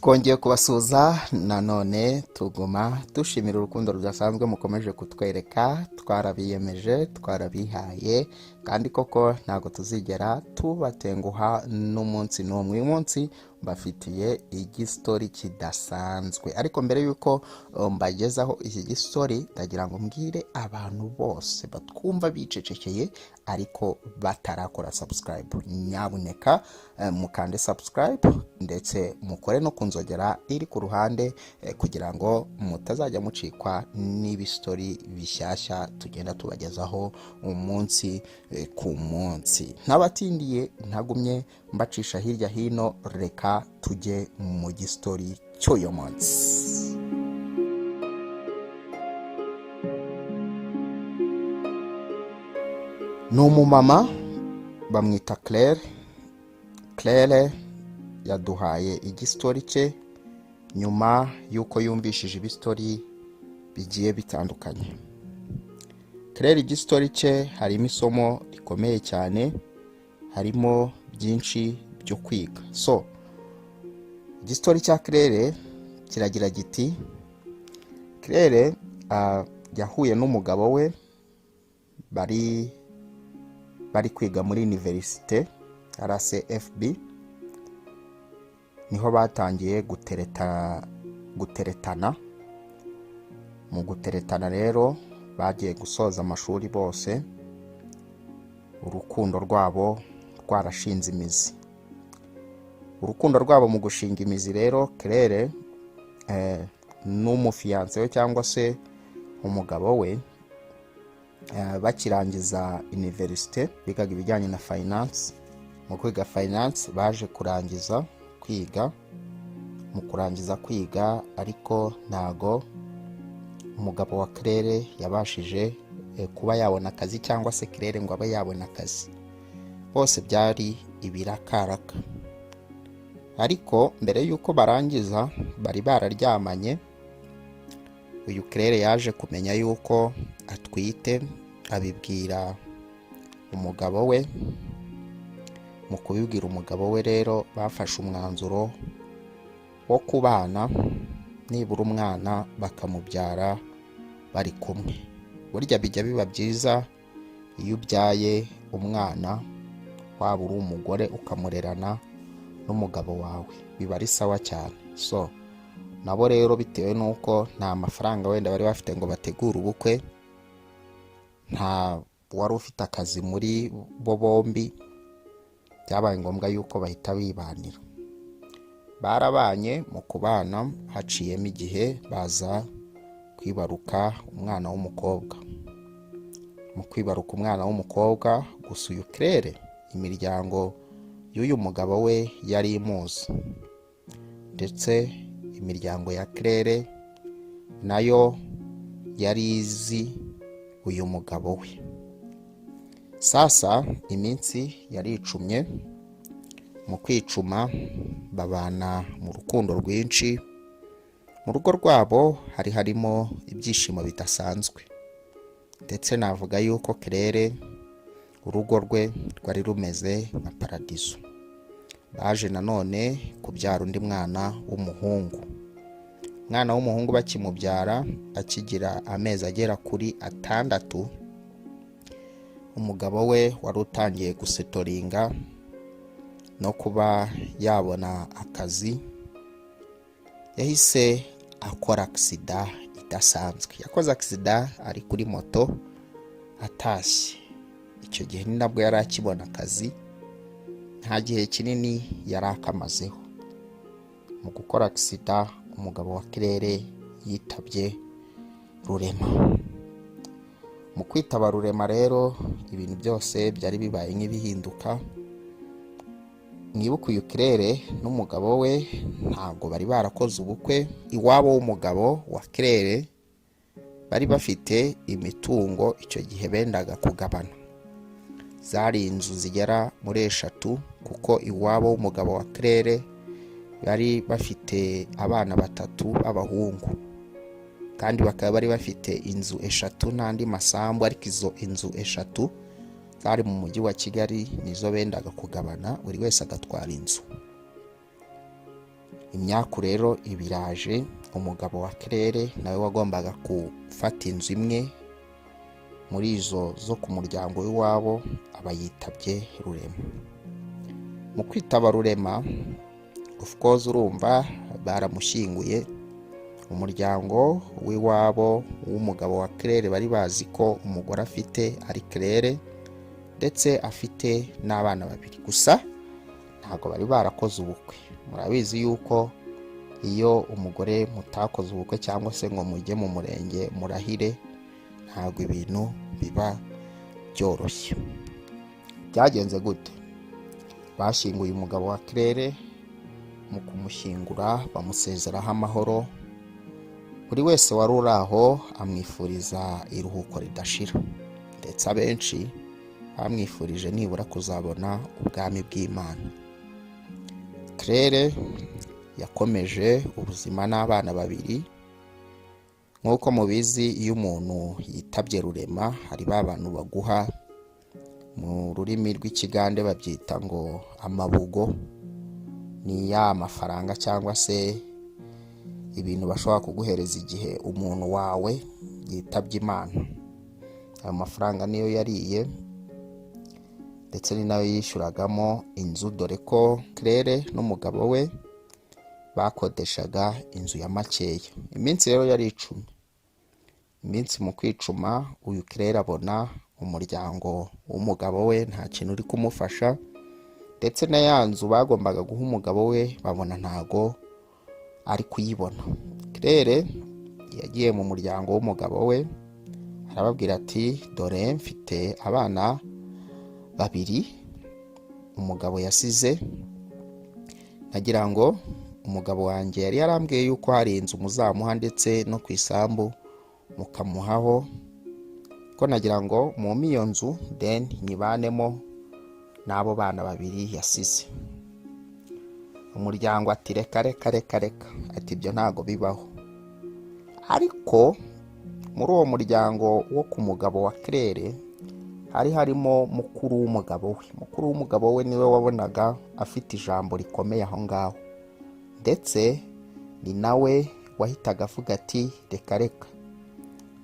twongeye kubasuza nanone tuguma dushimira urukundo rudasanzwe mukomeje kutwereka. Twarabiyemeje, twarabihaye, kandi koko ntago tuzigera tubatenguha n'umunsi n'umwe. Uyu munsi mbafitiye igistori kidasanzwe, ariko mbere yuko mbagezaho iki gistori ndagira ngo mbwire abantu bose batwumva bicecekeye ariko batarakora subscribe, nyabuneka mukande subscribe ndetse mukore no kunzogera iri ku ruhande kugira ngo mutazajya mucikwa n'ibistori bishyashya tugenda tubagezaho umunsi ku munsi. Ntabatindiye ntagumye mbacisha hirya hino, reka tujye mu gistori cy'uyu munsi. Ni umumama bamwita Claire. Claire yaduhaye igistori cye nyuma yuko yumvishije ibistori bigiye bitandukanye. Claire igistori cye harimo isomo rikomeye cyane, harimo byinshi byo kwiga. So igistori cya Claire kiragira giti: Claire yahuye n'umugabo we, bari kwiga muri universite RCFB. Niho batangiye guteretana. Mu guteretana rero bagiye gusoza amashuri bose, urukundo rwabo rwarashinze imizi. Urukundo rwabo mu gushinga imizi rero, Claire n'umufiance we cyangwa se umugabo we bakirangiza universite, bigaga ibijyanye na finance. Mu kwiga finance baje kurangiza kwiga. Mu kurangiza kwiga ariko ntago umugabo wa Claire yabashije kuba yabona akazi, cyangwa se Claire ngo abe yabona akazi. Bose byari ibirakaraka. Ariko mbere yuko barangiza bari bararyamanye. Uyu Claire yaje kumenya yuko atwite, abibwira umugabo we. Mu kubibwira umugabo we rero bafashe umwanzuro wo kubana, nibura umwana bakamubyara bari kumwe. Burya bijya biba byiza iyo ubyaye umwana, waba uri umugore ukamurerana n'umugabo wawe, biba ari sawa cyane. So nabo rero bitewe nuko nta mafaranga wenda bari bafite ngo bategure ubukwe, nta wari ufite akazi muri bo bombi, byabaye ngombwa yuko bahita bibanira. Barabanye. Mu kubana haciyemo igihe baza kwibaruka umwana w'umukobwa. Mu kwibaruka umwana w'umukobwa gusa uyu Claire imiryango y'uyu mugabo we yari imuzi, ndetse imiryango ya Claire nayo yari izi uyu mugabo we. Sasa iminsi yaricumye. Mu kwicuma babana mu rukundo rwinshi. Mu rugo rwabo harimo ibyishimo bidasanzwe, ndetse navuga yuko Claire urugo rwe rwari rumeze nka paradiso. Baje nanone kubyara undi mwana w'umuhungu. Umwana w'umuhungu bakimubyara akigira amezi agera kuri 6, umugabo we wari utangiye gusetoringa no kuba yabona akazi, yahise akora aksida idasanzwe. Yakoze aksida ari kuri moto atashye. Icyo gihe ni nabwo yari akibona akazi, nta gihe kinini yari akamazeho. Mu gukora aksida umugabo wa Claire yitabye Rurema. Mu kwitaba Rurema rero ibintu byose byari bibaye nk'ibihinduka. Mwibuka uyu Claire n'umugabo we ntabwo bari barakoze ubukwe. Iwabo w'umugabo wa Claire bari bafite imitungo icyo gihe bendaga kugabana. Zari inzu zigera muri 3, kuko iwabo w'umugabo wa Claire bari bafite abana 3 b'abahungu, kandi bakaba bari bafite inzu 3 n'andi masambu. Ariko izo inzu 3 zari mu mujyi wa Kigali, nizo bendaga kugabana, buri wese agatwara inzu. Imyaku rero ibiraje, umugabo wa Claire nawe wagombaga gufata inzu imwe muri izo zo ku muryango w'iwabo, aba yitabye Rurema. Mu kwitaba Rurema, of course urumva baramushyinguye. Umuryango w'iwabo w'umugabo wa Claire bari bazi ko umugore afite ari Claire, ndetse afite n'abana babiri. Gusa ntabwo bari barakoze ubukwe. Murabizi yuko iyo umugore mutakoze ubukwe cyangwa se ngo mujye mu murenge murahire, ntabwo ibintu biba byoroshye. Byagenze gute? Bashyinguye umugabo wa Claire, mu kumushyingura bamusezeraho amahoro. Buri wese wari uri aho amwifuriza iruhuko ridashira, ndetse abenshi bamwifurije nibura kuzabona ubwami bw'Imana. Claire yakomeje ubuzima n'abana babiri. Nk'uko mubizi, iyo umuntu yitabye Rurema hari ba bantu baguha, mu rurimi rw'Ikigande babyita ngo amabugo. Ni ya mafaranga cyangwa se ibintu bashobora kuguhereza igihe umuntu wawe yitabye Imana. Ayo mafaranga niyo yariye, ndetse ni nayo yishyuragamo inzu, dore ko Claire n'umugabo we bakodeshaga inzu ya makeya. Iminsi rero yari 10. Iminsi mu kwicuma, uyu Claire abona umuryango w'umugabo we nta kintu uri kumufasha, ndetse na ya nzu bagombaga guha umugabo we babona ntago ari kuyibona. Claire yagiye mu muryango w'umugabo we, arababwira ati dore mfite abana babiri umugabo yasize, nagira ngo umugabo wanjye yari yarambwiye yuko hari inzu muzamuha ndetse no ku isambu mukamuhaho, ko nagira ngo mumpe iyo nzu then nyibanemo n'abo bana babiri yasize. Umuryango ati reka, ati ibyo ntago bibaho. Ariko muri uwo muryango wo ku mugabo wa Claire hari harimo mukuru w'umugabo we. Mukuru w'umugabo we niwe wabonaga afite ijambo rikomeye aho ngaho, ndetse ni nawe wahitaga avuga ati reka,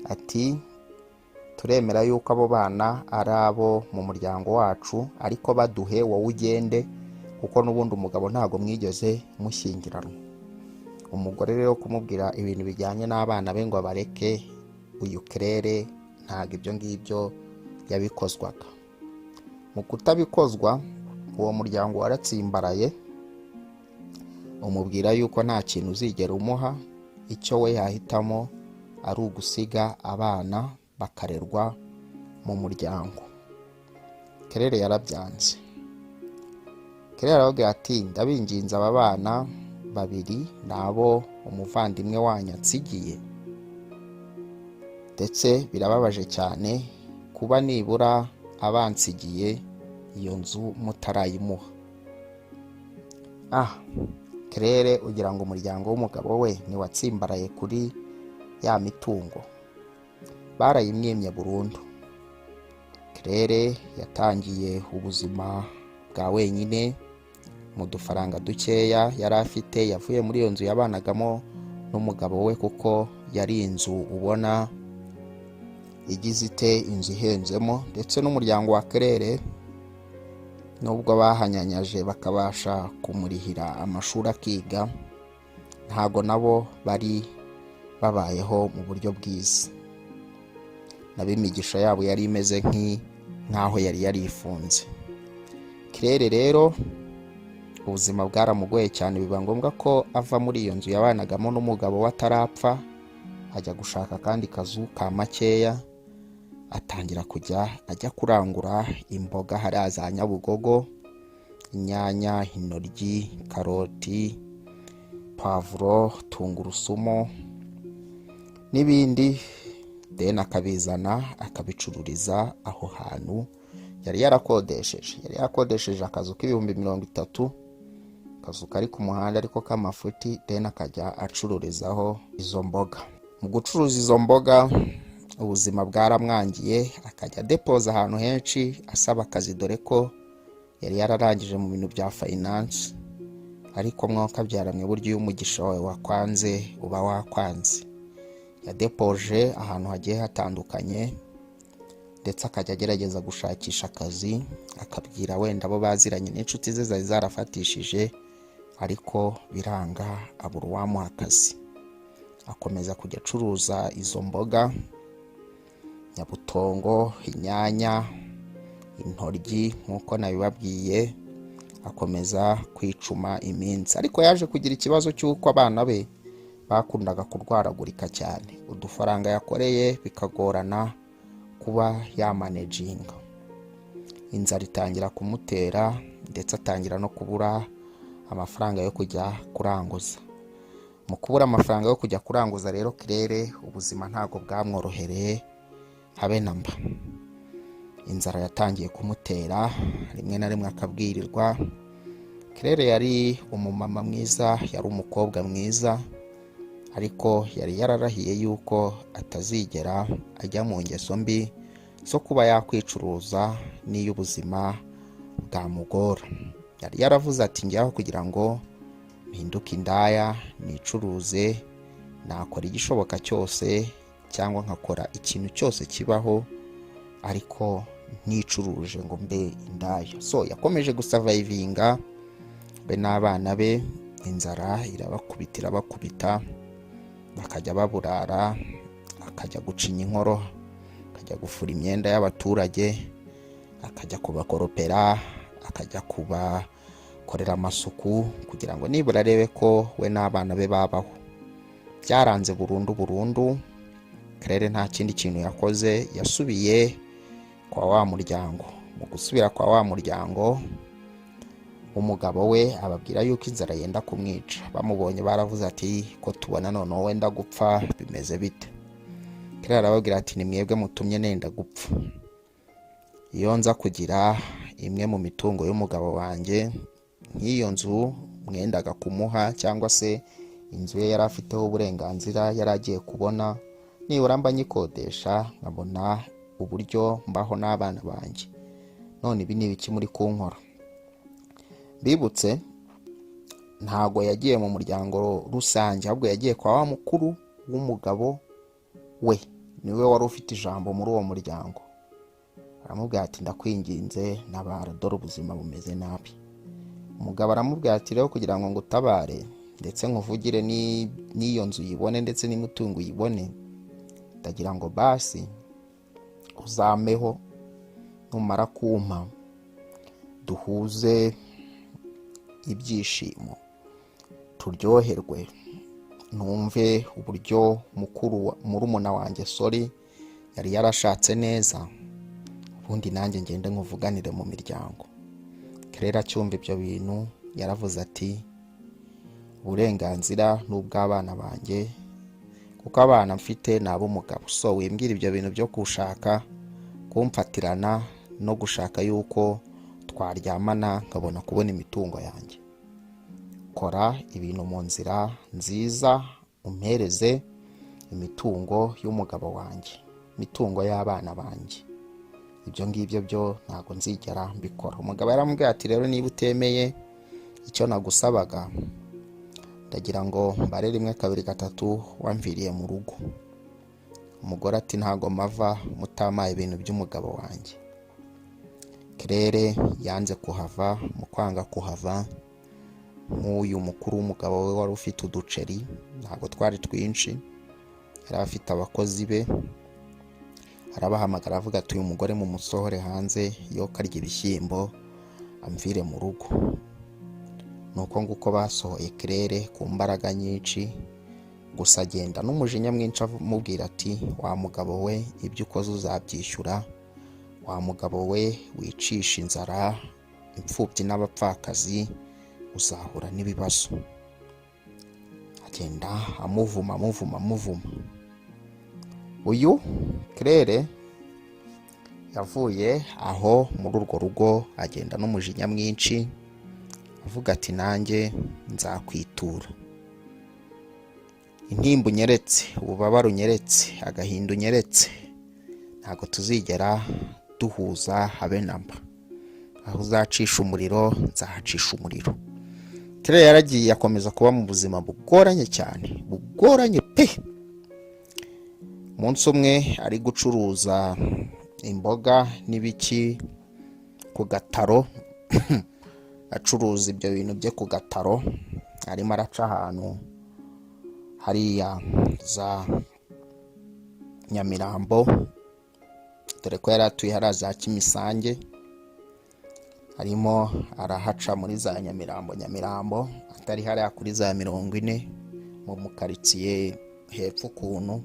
ati turemera yuko abo bana ari abo mu muryango wacu, ariko baduhe wowe ugende, kuko n'ubundi umugabo ntago mwigeze mushyingiranwa. Umugore rero kumubwira ibintu bijyanye n'abana be ngo bareke uyu Claire, ntago ibyo ngibyo yabikozwaga. Mu kutabikozwa, uwo muryango waratsimbaraye, umubwira yuko nta kintu uzigera umuha, icyo we yahitamo ari ugusiga abana bakarerwa mu muryango. Claire yarabyanze. Claire aravuga ati ndabinginze, aba bana babiri nabo umuvandimwe wanyu ansigiye, ndetse birababaje cyane kuba nibura abansigiye iyo nzu mutarayimuha. Claire ugira ngo umuryango w'umugabo we niwatsimbaraye kuri ya mitungo, barayimwimye burundu. Claire yatangiye ubuzima bwa wenyine mu dufaranga dukeya yari afite. Yavuye muri iyo nzu yabanagamo n'umugabo we, kuko yari inzu ubona igize ite, inzu ihenzemo, ndetse n'umuryango wa Claire nubwo bahanyanyaje bakabasha kumurihira amashuri akiga, ntago nabo bari babayeho mu buryo bwiza. Nabo imigisha yabo yari imeze nk'aho yari yarifunze. Claire rero ubuzima bwaramugoye cyane, biba ngombwa ko ava muri iyo nzu yabanagamo n'umugabo we atarapfa, ajya gushaka kandi kazu ka makeya, atangira kujya ajya kurangura imboga hariya za Nyabugogo, inyanya, intoryi, karoti, pavuro, tungurusumu n'ibindi, then akabizana akabicururiza aho hantu yari yarakodesheje akazu k'ibihumbi 30, akazu kari ku muhanda ariko k'amafuti, then akajya acururizaho izo mboga. Mu gucuruza izo mboga ubuzima bwaramwangiye, akajya depoza ahantu henshi asaba akazi, dore ko yari yararangije mu bintu bya finance, ariko mwuka byaramye buryo iyo umugisha wawe wakwanze uba wakwanze. Yadepoje ahantu hagiye hatandukanye ndetse akajya agerageza gushakisha akazi, akabwira wenda abo baziranye n'inshuti ze zari zarafatishije, ariko biranga abura uwamuha akazi. Akomeza kujya acuruza izo mboga, nyabutongo, inyanya, intoryi nk'uko nabibabwiye, akomeza kwicuma iminsi. Ariko yaje kugira ikibazo cy'uko abana be bakundaga kurwaragurika cyane, udufaranga yakoreye bikagorana kuba yamanejinga. Inzara itangira kumutera ndetse atangira no kubura amafaranga yo kujya kuranguza. Mu kubura amafaranga yo kujya kuranguza rero Claire ubuzima ntago bwamworohereye habe namba. Inzara yatangiye kumutera, rimwe na rimwe akabwirirwa. Claire yari umumama mwiza, yari umukobwa mwiza, ariko yari yararahiye yuko atazigera ajya mu ngeso mbi zo kuba yakwicuruza n'iyo ubuzima bwamugora. Yari yaravuze ati njyaho kugira ngo mpinduke indaya, nicuruze, nakora igishoboka cyose cyangwa nkakora ikintu cyose kibaho, ariko nticuruje ngo mbe indaya. So yakomeje gusavayivinga be n'abana be, inzara bakubita, bakajya baburara, akajya gucinya inkoro, akajya gufura imyenda y'abaturage, akajya kubakoropera, akajya kubakorera amasuku kugira ngo nibura arebe ko we n'abana be babaho. Byaranze burundu. Claire nta kindi kintu yakoze, yasubiye kwa wa muryango. Mu gusubira kwa wa muryango, umugabo we ababwira yuko inzara yenda kumwica. Bamubonye baravuze ati ko tubona noneho wenda gupfa, bimeze bite? Claire arababwira ati ni mwebwe mutumye nenda gupfa. Iyo nza kugira imwe mu mitungo y'umugabo wanjye, nk'iyo nzu mwendaga kumuha cyangwa se inzu ye yari afiteho uburenganzira, yari agiye kubona, nibura mba nyikodesha nkabona uburyo mbaho n'abana banjye. None ibi ni ibiki muri kunkora? Bibutse ntago yagiye mu muryango rusange, ahubwo yagiye kwa wa mukuru w'umugabo we, niwe wari ufite ijambo muri uwo muryango. Aramubwira ati ndakwinginze ntabara, dore ubuzima bumeze nabi. Umugabo aramubwira ati rero kugira ngo ngutabare ndetse nkuvugire n'iyo nzu yibone ndetse n'imitungo yibone, ndagira ngo basi uzameho, numara kumpa duhuze ibyishimo, turyoherwe, numve uburyo murumuna wanjye Sori yari yarashatse neza, ubundi nanjye ngende nkuvuganire mu miryango. Claire acyumva ibyo bintu yaravuze ati uburenganzira n'ubw'abana banjye, kuko abana mfite ni ab'umugabo. So wimbwira ibyo bintu byo gushaka kumfatirana no gushaka yuko twaryamana nkabona kubona imitungo yanjye. Kora ibintu mu nzira nziza, umpereze imitungo y'umugabo wanjye, imitungo y'abana banjye. Ibyo ngibyo byo ntago nzigera mbikora. Umugabo yaramubwiye ati rero niba utemeye icyo nagusabaga, ndagira ngo mbare 1 2 3 wamviriye mu rugo. Umugore ati ntago mava mutamaye ibintu by'umugabo wanjye. Claire yanze kuhava. Mu kwanga kuhava, nk'uyu mukuru w'umugabo we wari ufite uduceri, ntago twari twinshi, yari afite abakozi be, arabahamagara avuga ati uyu mugore mu musohore hanze yo karya ibishyimbo amvire mu rugo. Nuko nguko basohoye Claire ku mbaraga nyinshi, gusa agenda n'umujinya mwinshi amubwira ati wa mugabo we ibyo ukoze uzabyishyura, wa mugabo we wicisha inzara imfubyi n'abapfakazi, uzahura n'ibibazo. Agenda amuvuma. Uyu Claire yavuye aho muri urwo rugo agenda n'umujinya mwinshi, avuga ati nanjye nzakwitura. Intimba unyeretse, ububabare unyeretse, agahinda unyeretse, ntago tuzigera duhuza habe namba. Aho uzacisha umuriro nzahacisha umuriro. Claire yaragiye akomeza kuba mu buzima bugoranye cyane, bugoranye pe. Umunsi umwe ari gucuruza imboga n'ibiki ku gataro acuruza ibyo bintu bye ku gataro, arimo araca ahantu hariya za Nyamirambo, dore ko yari atuye hariya za Kimisange, arimo arahaca muri za Nyamirambo atari hariya kuri za 40 mu karitsiye hepfo ukuntu.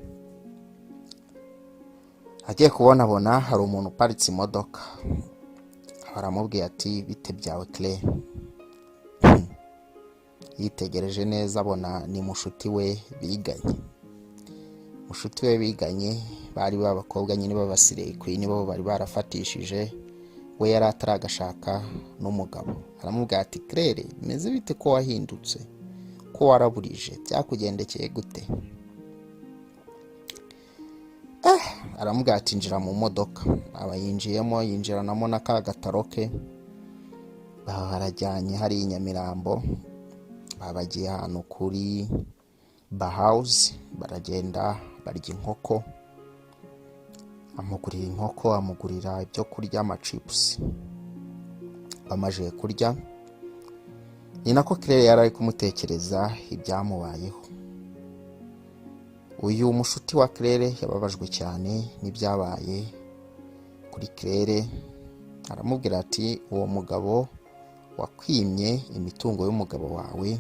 Agiye kubona hari umuntu uparitse imodoka, baramubwiye ati bite byawe Claire. Yitegereje neza abona ni mushuti we biganye, bari babakobwa nyine babasireye queen, bo bari barafatishije, we yari ataragashaka n'umugabo. Aramubwira ati Claire, meze bite ko wahindutse, ko waraburije, byakugendekeye gute? Aramubwira ati njira mu modoka. Aba yinjiyemo, yinjiranamo n'aka gataroke, barajyanye hari Nyamirambo, babagiye ahantu kuri Bahouse, baragenda barya inkoko, amugurira inkoko, amugurira ibyo kurya, amachips. Bamaje kurya, ni nako Claire yari ari kumutekereza ibyamubayeho. Uyu mushuti wa Claire yababajwe cyane n'ibyabaye kuri Claire. Aramubwira ati uwo mugabo wakwimye imitungo y'umugabo wawe,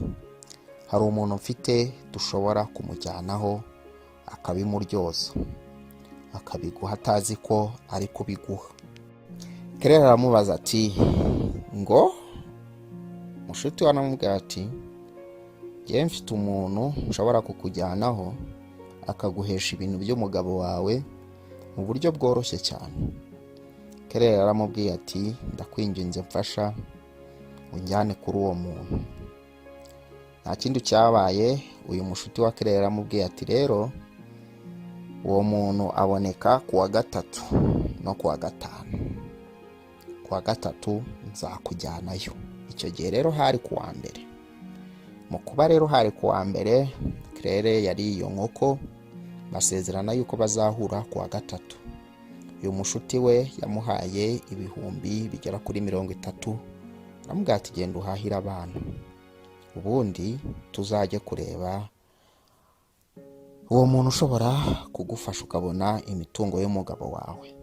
hari umuntu mfite dushobora kumujyanaho akabimuryoza, akabiguha atazi ko ari kubiguha. Claire aramubaza ati ngo mushuti wanamubwira ati ngiye mfite umuntu nshobora kukujyanaho akaguhesha ibintu by'umugabo wawe mu buryo bworoshye cyane. Claire aramubwiye ati ndakwinginze mfasha unjyane kuri uwo muntu. Nta kindi cyabaye, uyu mushuti wa Claire aramubwiye ati rero uwo muntu aboneka kuwa 3 no kuwa 5. Kuwa 3 nzakujyanayo. Icyo gihe rero hari kuwa mbere. Mu kuba rero hari kuwa mbere, Claire yari iyo nkoko, basezerana yuko bazahura kuwa 3. Uyu mushuti we yamuhaye ibihumbi bigera kuri 30. Aramubwira ati genda uhahira abantu, ubundi tuzajye kureba uwo muntu ushobora kugufasha ukabona imitungo y'umugabo wawe.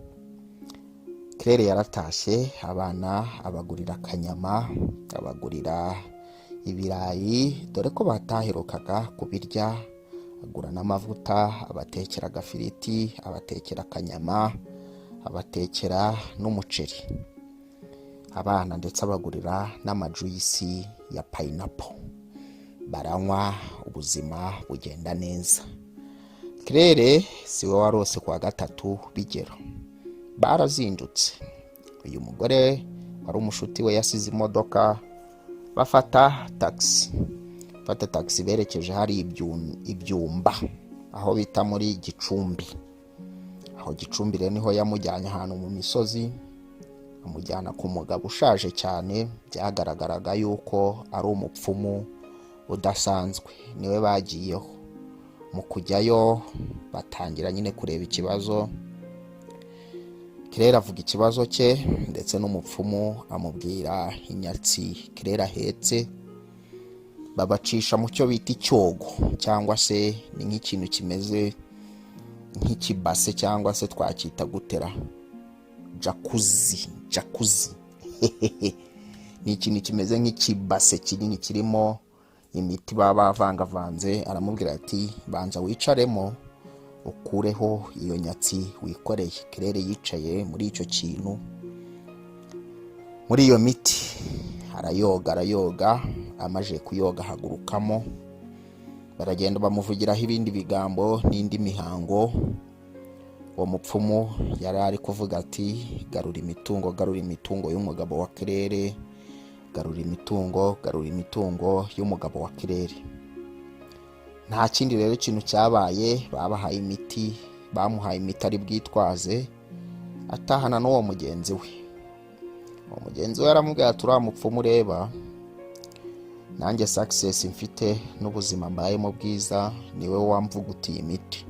Claire yaratashye, abana abagurira akanyama, abagurira ibirayi, dore ko bataherukaga kubirya, agura n'amavuta, abatekera agafiriti, abatekera akanyama, abatekera n'umuceri. Abana ndetse abagurira n'amajuisi ya pineapple, baranywa, ubuzima bugenda neza. Claire siwe warose kuwa 3 bigero, barazindutse. Uyu mugore wari umushuti we yasize imodoka, bafata taxi berekeje hari ibyumba, aho bita muri Gicumbi. Aho Gicumbi rero niho yamujyanye ahantu mu misozi, amujyana ku mugabo ushaje cyane, byagaragaraga yuko ari umupfumu udasanzwe. Niwe bagiyeho. Mu kujyayo batangira nyine kureba ikibazo. Claire avuga ikibazo cye, ndetse n'umupfumu amubwira inyatsi Claire ahetse, babacisha mu cyo bita icyogo, cyangwa se ni nk'ikintu kimeze nk'ikibase, cyangwa se twakita gutera jacuzzi. Ni ikintu kimeze nk'ikibase kinini kirimo imiti baba bavangavanze. Aramubwira ati banza wicaremo ukureho iyo nyatsi wikoreye. Claire yicaye muri icyo kintu, muri iyo miti, arayoga, amaje kuyoga hagurukamo, baragenda bamuvugiraho ibindi bigambo n'indi mihango. Uwo mupfumu yari ari kuvuga ati garura imitungo y'umugabo wa Claire, garura imitungo y'umugabo wa Claire. Nta kindi rero ikintu cyabaye, bamuhaye imiti ari bwitwaze atahana n'uwo mugenzi we. Uwo mugenzi we aramubwira ati uriya mupfumu ureba nanjye success mfite n'ubuzima mbayemo bwiza niwe wamvugutiye imiti.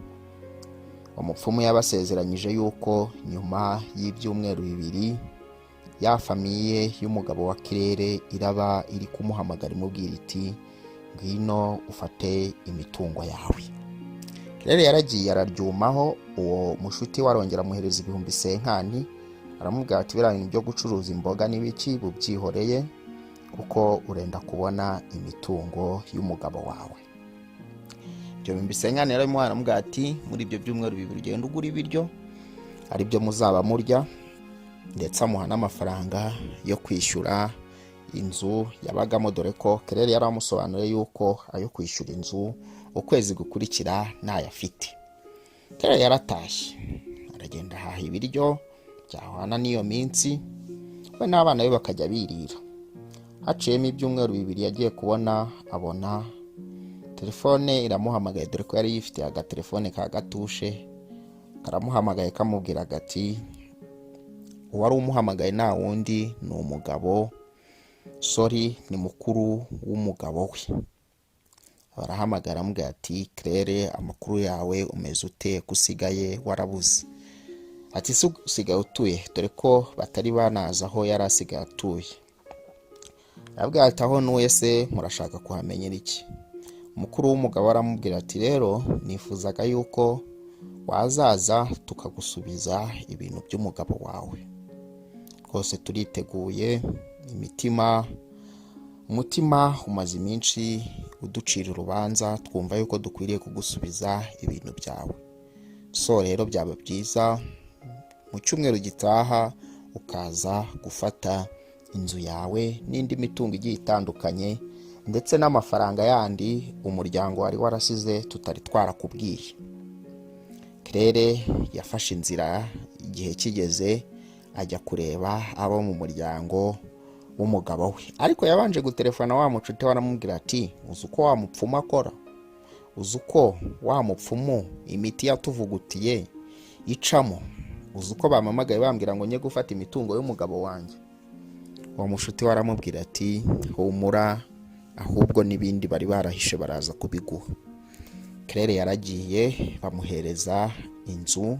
Umupfumu yabasezeranyije yuko nyuma y'ibyumweru 2 ya famiye y'umugabo wa Kirere iraba iri kumuhamagara imubwira iti ngwino ufate imitungo yawe. Kirere yaragiye araryumaho, uwo mushuti warongera muhereza 1000 senkani, aramubwira ati biranye byo gucuruza imboga n'ibiki bubyihoreye kuko urenda kubona imitungo y'umugabo wawe. Ibyo 1000 senkani rero mwana aramubwira ati muri ibyo byumweru 2 ugenda ugura ibiryo ari byo muzaba murya, ndetse amuha n'amafaranga yo kwishyura inzu yabagamo, dore ko Kirere yari amusobanuriye yuko ayo kwishyura inzu ukwezi gukurikira ntayafite. Kirere yaratashye aragenda haha ibiryo byahwana n'iyo minsi, we n'abana be bakajya birira. Haciyemo ibyumweru 2 yagiye kubona abona telefone iramuhamagaye, dore ko yari yifitiye agatelefone ka gatushe, karamuhamagaye kamubwira gati uwari umuhamagaye nta wundi ni umugabo, sorry ni mukuru w'umugabo we. Barahamagara amubwira ati Kirere amakuru yawe umeze ute kusigaye warabuze? Ati usigaye utuye, dore ko batari banaza aho yari asigaye atuye. Arabwira ati aho nuwe se murashaka kuhamenyera iki? Umukuru w'umugabo aramubwira ati rero nifuzaga yuko wazaza tukagusubiza ibintu by'umugabo wawe. Rwose turiteguye, umutima umaze iminsi uducira urubanza, twumva yuko dukwiriye kugusubiza ibintu byawe. So rero byaba byiza mu cyumweru gitaha ukaza gufata inzu yawe n'indi mitungo igiye itandukanye, ndetse n'amafaranga yandi umuryango wari warasize tutari twarakubwiye. Kirere yafashe inzira, igihe kigeze ajya kureba abo mu muryango w'umugabo we, ariko yabanje gutelefona wa mucuti we aramubwira ati uzi uko wa mupfumu akora? Uzi uko wa mupfumu imiti yatuvugutiye icamo? Uzi uko bamamagaye bambwira ngo njye gufata imitungo y'umugabo wanjye? Wa mushuti we aramubwira ati humura, ahubwo n'ibindi bari barahishe baraza kubiguha. Kirere yaragiye bamuhereza inzu,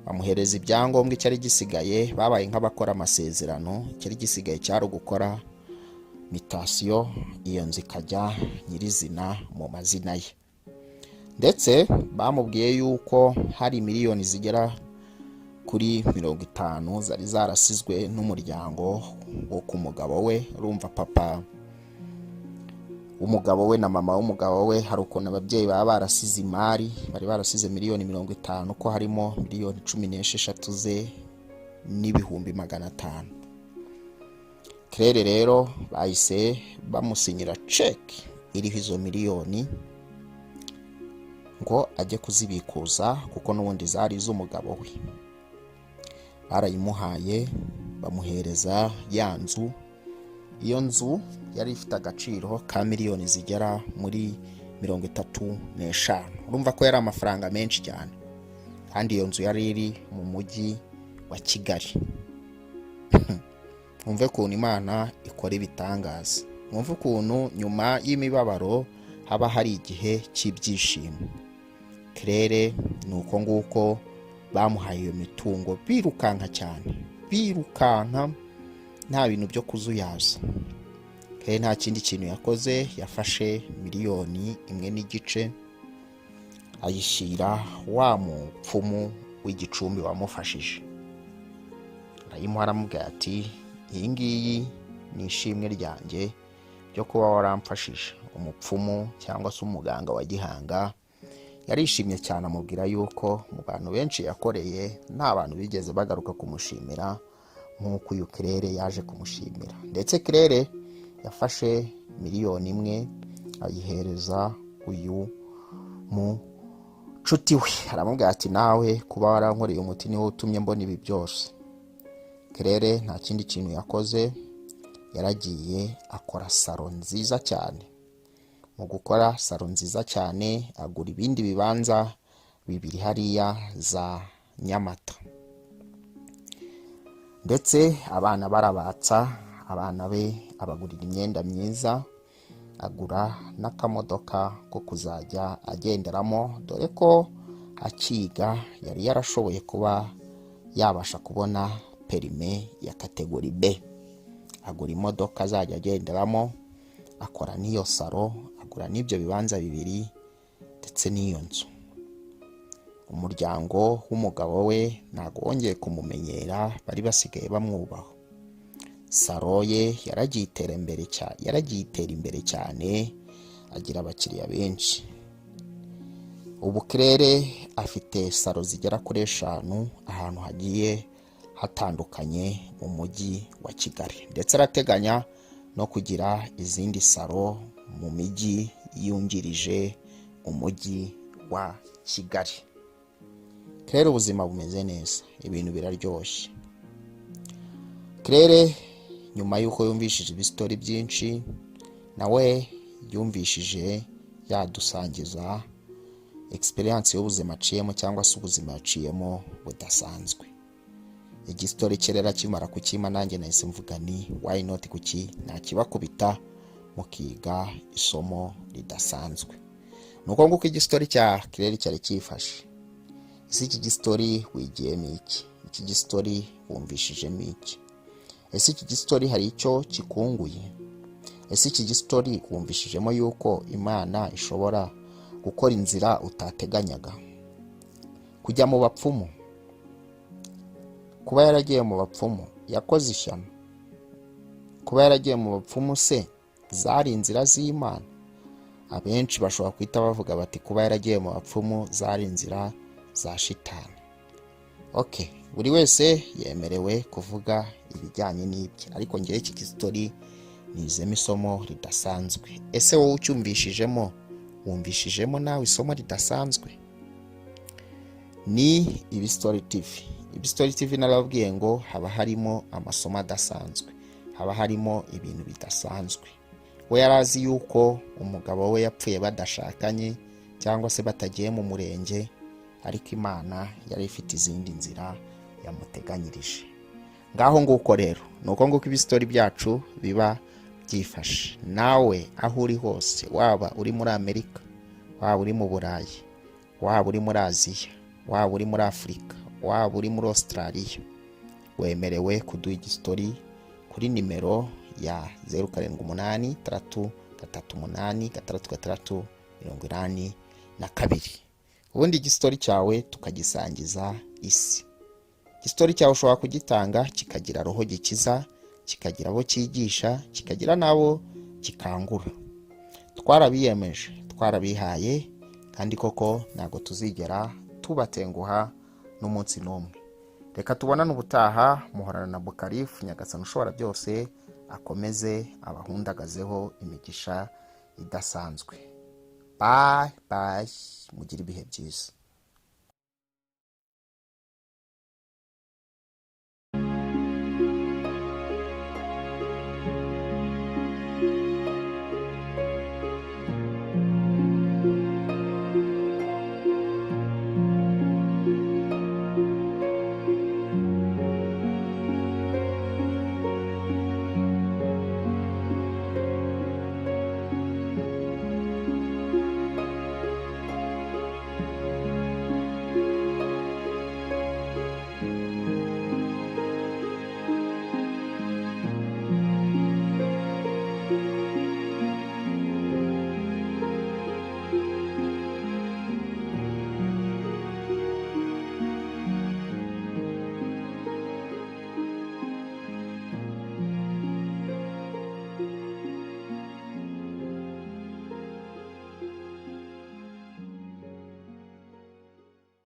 bamuhereza ibyangombwa, icyari gisigaye babaye nk'abakora amasezerano, icyari gisigaye cyari gukora mitasiyo, iyo nzu ikajya nyirizina mu mazina ye. Ndetse bamubwiye yuko hari miliyoni zigera kuri 50 zari zarasizwe n'umuryango wo ku mugabo we. Urumva papa umugabo we na mama w'umugabo we hari ukuntu ababyeyi baba barasize imari, bari barasize miliyoni 50, ko harimo miliyoni 16 ze n'ibihumbi 500. Kirere rero bahise bamusinyira check iriho izo miliyoni ngo ajye kuzibikuza, kuko n'ubundi zari iz'umugabo we. Barayimuhaye bamuhereza ya nzu. Iyo nzu yari ifite agaciro ka miliyoni zigera muri 35. Urumva ko yari amafaranga menshi cyane, kandi iyo nzu yari iri mu mujyi wa Kigali. Mwumve ukuntu Imana ikora ibitangaza, mwumve ukuntu nyuma y'imibabaro haba hari igihe cy'ibyishimo. Kirere nuko nguko bamuhaye iyo mitungo, birukanka cyane, birukanka nta bintu byo kuzuyaza. Kirere nta kindi kintu yakoze, yafashe miliyoni 1.5 ayishyira wa mupfumu w'igicumbi wamufashije. Arayimuha aramubwira ati iyi ngiyi ni ishimwe ryanjye ryo kuba waramfashije. Umupfumu cyangwa se umuganga wa Gihanga yarishimye cyane, amubwira yuko mu bantu benshi yakoreye nta bantu bigeze bagaruka kumushimira nk'uko uyu Kirere yaje kumushimira. Ndetse Kirere yafashe miliyoni 1 ayihereza uyu mucuti we, aramubwira ati nawe kuba warankoreye umuti niwo utumye mbona ibi byose. Kirere nta kindi kintu yakoze, yaragiye akora salo nziza cyane. Mu gukora salo nziza cyane agura ibindi bibanza 2 hariya za Nyamata. Ndetse abana barabatsa, abana be abagurira imyenda myiza, agura n'akamodoka ko kuzajya agenderamo, dore ko akiga yari yarashoboye kuba yabasha kubona perime ya kategori B. Agura imodoka azajya agenderamo, akora n'iyo salo, agura n'ibyo bibanza bibiri ndetse n'iyo nzu. Umuryango w'umugabo we ntago wongeye kumumenyera, bari basigaye bamwubaha. Salo ye yaragiye itera imbere cyane, agira abakiriya benshi. Ubu Claire afite salo zigera kuri 5 ahantu hagiye hatandukanye mu mujyi wa Kigali, ndetse arateganya no kugira izindi salo mu mijyi yungirije umujyi wa Kigali. Claire ubuzima bumeze neza, ibintu biraryoshye. Claire nyuma yuko yumvishije ibistori byinshi, nawe yumvishije yadusangiza experience y'ubuzima aciyemo cyangwa se ubuzima yaciyemo budasanzwe. Igistori kerera kimara kukima, nanjye nahise mvuga ni why not kuki nakibakubita mukiga isomo ridasanzwe. Nuko nguko igistori cya Claire cyari cyifashe. Ese iki gistori wigiyemo iki? Iki gistori wumvishijemo iki? Ese iki gistori hari icyo kikunguye? Ese iki gistori wumvishijemo yuko Imana ishobora gukora inzira utateganyaga? Kujya mu bapfumu, kuba yaragiye mu bapfumu yakoze ishyano. Kuba yaragiye mu bapfumu se zari inzira z'Imana? Abenshi bashobora kwita bavuga bati kuba yaragiye mu bapfumu zari inzira za shitani. Okay, buri wese yemerewe kuvuga ibijyanye n'ibye, ariko ngiye iki gistori nizemo isomo ridasanzwe. Ese wowe ucyumvishijemo, wumvishijemo nawe isomo ridasanzwe? Ni Ibistori TV. Ibistori TV narababwiye ngo haba harimo amasomo adasanzwe, haba harimo ibintu bidasanzwe. We yarazi yuko umugabo we yapfuye badashakanye cyangwa se batagiye mu murenge, ariko Imana yari ifite izindi nzira yamuteganyirije. Ngaho nguko rero, nuko nguko ibistori byacu biba byifashe. Nawe aho uri hose, waba uri muri Amerika, waba uri mu Burayi, waba uri muri Aziya, waba uri muri Afurika, waba uri muri Australia, wemerewe kuduha igistori kuri nimero ya 0783386682. Ubundi igistori cyawe tukagisangiza isi. Igistori cyawe ushobora kugitanga kikagira roho gikiza, kikagira abo cyigisha, kikagira nabo kikangura. Twarabiyemeje, twarabihaye, kandi koko ntago tuzigera tubatenguha n'umunsi n'umwe. Reka tubonane ubutaha. Muhorana na Bukarifu, Nyagasani ushobora byose akomeze abahundagazeho imigisha idasanzwe. Bye bye, mugire ibihe byiza.